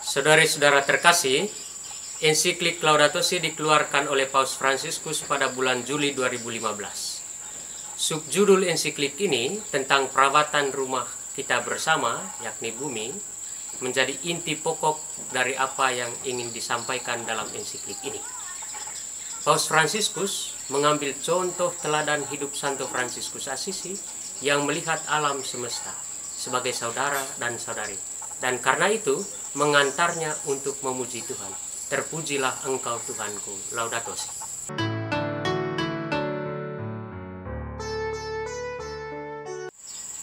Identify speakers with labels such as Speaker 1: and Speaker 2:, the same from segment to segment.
Speaker 1: Saudari-saudara terkasih, ensiklik Laudato Si dikeluarkan oleh Paus Fransiskus pada bulan Juli 2015. Subjudul ensiklik ini tentang perawatan rumah kita bersama, yakni bumi, menjadi inti pokok dari apa yang ingin disampaikan dalam ensiklik ini. Paus Fransiskus mengambil contoh teladan hidup Santo Fransiskus Assisi yang melihat alam semesta sebagai saudara dan saudari, dan karena itu mengantarnya untuk memuji Tuhan. Terpujilah Engkau Tuhanku, Laudato Si.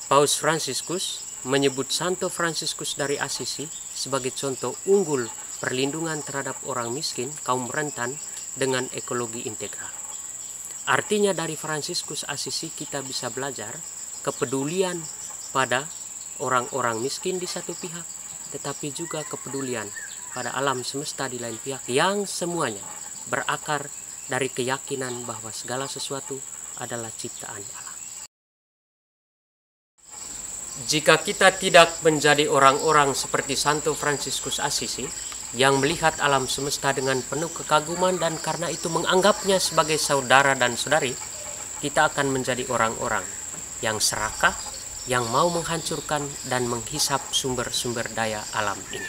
Speaker 1: Paus Fransiskus menyebut Santo Fransiskus dari Assisi sebagai contoh unggul perlindungan terhadap orang miskin, kaum rentan, dengan ekologi integral. Artinya dari Fransiskus Assisi kita bisa belajar kepedulian pada orang-orang miskin di satu pihak, tetapi juga kepedulian pada alam semesta di lain pihak, yang semuanya berakar dari keyakinan bahwa segala sesuatu adalah ciptaan Allah. Jika kita tidak menjadi orang-orang seperti Santo Fransiskus Assisi yang melihat alam semesta dengan penuh kekaguman dan karena itu menganggapnya sebagai saudara dan saudari, kita akan menjadi orang-orang yang serakah, yang mau menghancurkan dan menghisap sumber-sumber daya alam ini.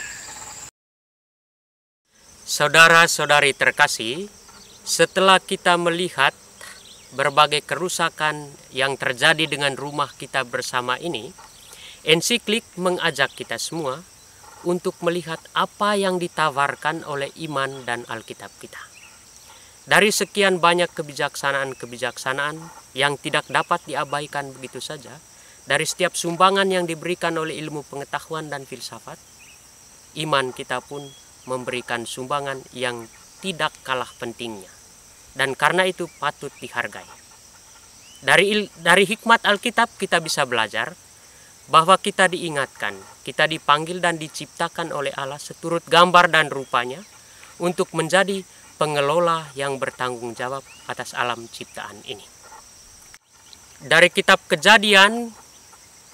Speaker 1: Saudara-saudari terkasih, setelah kita melihat berbagai kerusakan yang terjadi dengan rumah kita bersama ini, ensiklik mengajak kita semua untuk melihat apa yang ditawarkan oleh iman dan Alkitab kita. Dari sekian banyak kebijaksanaan-kebijaksanaan yang tidak dapat diabaikan begitu saja, dari setiap sumbangan yang diberikan oleh ilmu pengetahuan dan filsafat, iman kita pun memberikan sumbangan yang tidak kalah pentingnya, dan karena itu patut dihargai. Dari hikmat Alkitab kita bisa belajar bahwa kita diingatkan, kita dipanggil dan diciptakan oleh Allah seturut gambar dan rupanya untuk menjadi pengelola yang bertanggung jawab atas alam ciptaan ini. Dari kitab Kejadian,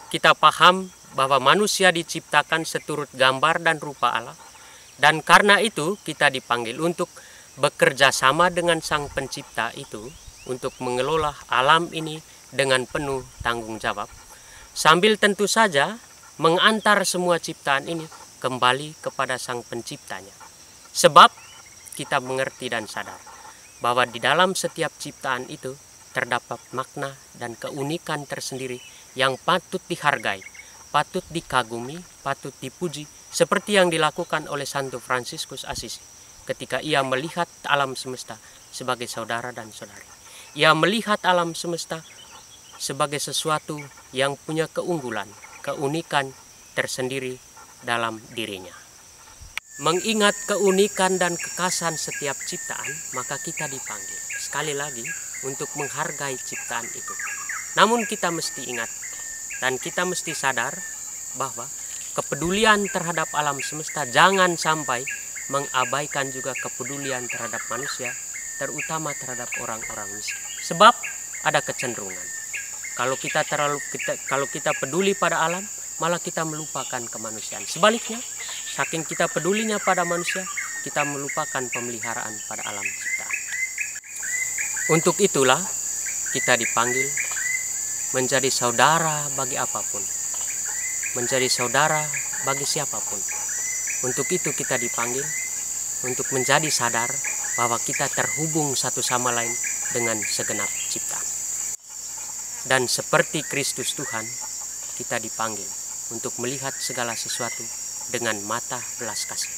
Speaker 1: kita paham bahwa manusia diciptakan seturut gambar dan rupa Allah, dan karena itu kita dipanggil untuk bekerja sama dengan Sang Pencipta itu untuk mengelola alam ini dengan penuh tanggung jawab, sambil tentu saja mengantar semua ciptaan ini kembali kepada Sang Penciptanya. Sebab kita mengerti dan sadar bahwa di dalam setiap ciptaan itu terdapat makna dan keunikan tersendiri yang patut dihargai, patut dikagumi, patut dipuji, seperti yang dilakukan oleh Santo Fransiskus Assisi ketika ia melihat alam semesta sebagai saudara dan saudari. Ia melihat alam semesta sebagai sesuatu yang punya keunggulan, keunikan tersendiri dalam dirinya. Mengingat keunikan dan kekhasan setiap ciptaan, maka kita dipanggil sekali lagi untuk menghargai ciptaan itu. Namun kita mesti ingat dan kita mesti sadar bahwa kepedulian terhadap alam semesta jangan sampai mengabaikan juga kepedulian terhadap manusia, terutama terhadap orang-orang miskin. Sebab ada kecenderungan, kalau kita peduli pada alam, malah kita melupakan kemanusiaan. Sebaliknya, saking kita pedulinya pada manusia, kita melupakan pemeliharaan pada alam ciptaan. Untuk itulah kita dipanggil menjadi saudara bagi apapun, menjadi saudara bagi siapapun. Untuk itu kita dipanggil untuk menjadi sadar bahwa kita terhubung satu sama lain dengan segenap ciptaan. Dan seperti Kristus Tuhan, kita dipanggil untuk melihat segala sesuatu dengan mata belas kasih.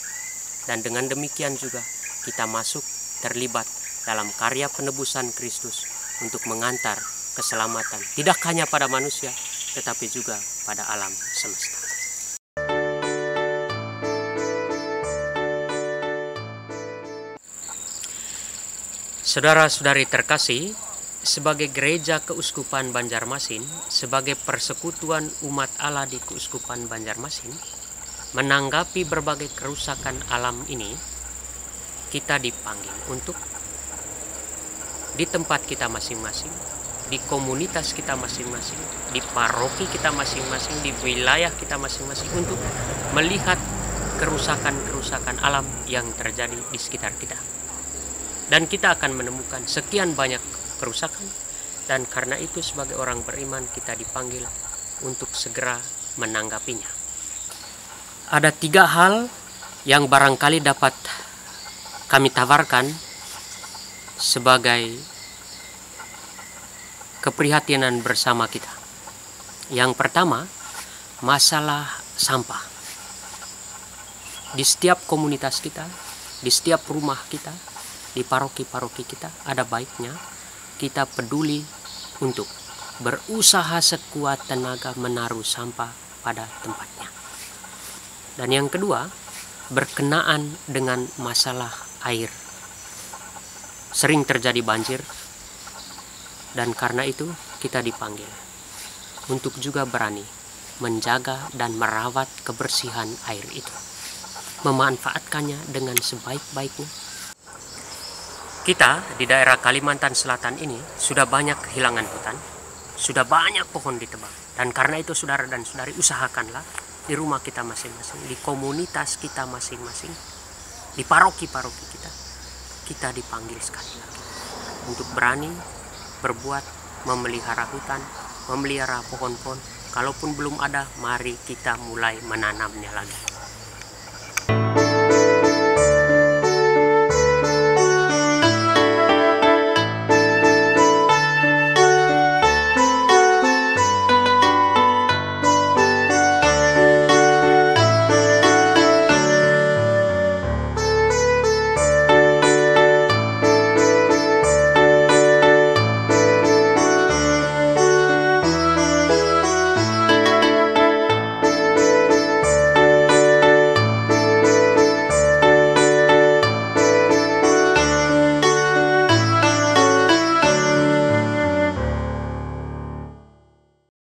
Speaker 1: Dan dengan demikian juga kita masuk terlibat dalam karya penebusan Kristus untuk mengantar keselamatan tidak hanya pada manusia, tetapi juga pada alam semesta. Saudara-saudari terkasih, sebagai gereja Keuskupan Banjarmasin, sebagai persekutuan umat Allah di Keuskupan Banjarmasin, menanggapi berbagai kerusakan alam ini, kita dipanggil untuk di tempat kita masing-masing, di komunitas kita masing-masing, di paroki kita masing-masing, di wilayah kita masing-masing, untuk melihat kerusakan-kerusakan kerusakan alam yang terjadi di sekitar kita. Dan kita akan menemukan sekian banyak kerusakan, dan karena itu sebagai orang beriman kita dipanggil untuk segera menanggapinya. Ada 3 hal yang barangkali dapat kami tawarkan sebagai keprihatinan bersama kita. Yang pertama, masalah sampah. Di setiap komunitas kita, di setiap rumah kita, di paroki-paroki kita, ada baiknya kita peduli untuk berusaha sekuat tenaga menaruh sampah pada tempatnya. Dan yang kedua, berkenaan dengan masalah air. Sering terjadi banjir, dan karena itu kita dipanggil untuk juga berani menjaga dan merawat kebersihan air itu, memanfaatkannya dengan sebaik-baiknya. Kita di daerah Kalimantan Selatan ini sudah banyak kehilangan hutan, sudah banyak pohon ditebang, dan karena itu saudara dan saudari, usahakanlah di rumah kita masing-masing, di komunitas kita masing-masing, di paroki-paroki kita dipanggil sekali lagi untuk berani berbuat, memelihara hutan, memelihara pohon-pohon. Kalaupun belum ada, mari kita mulai menanamnya lagi.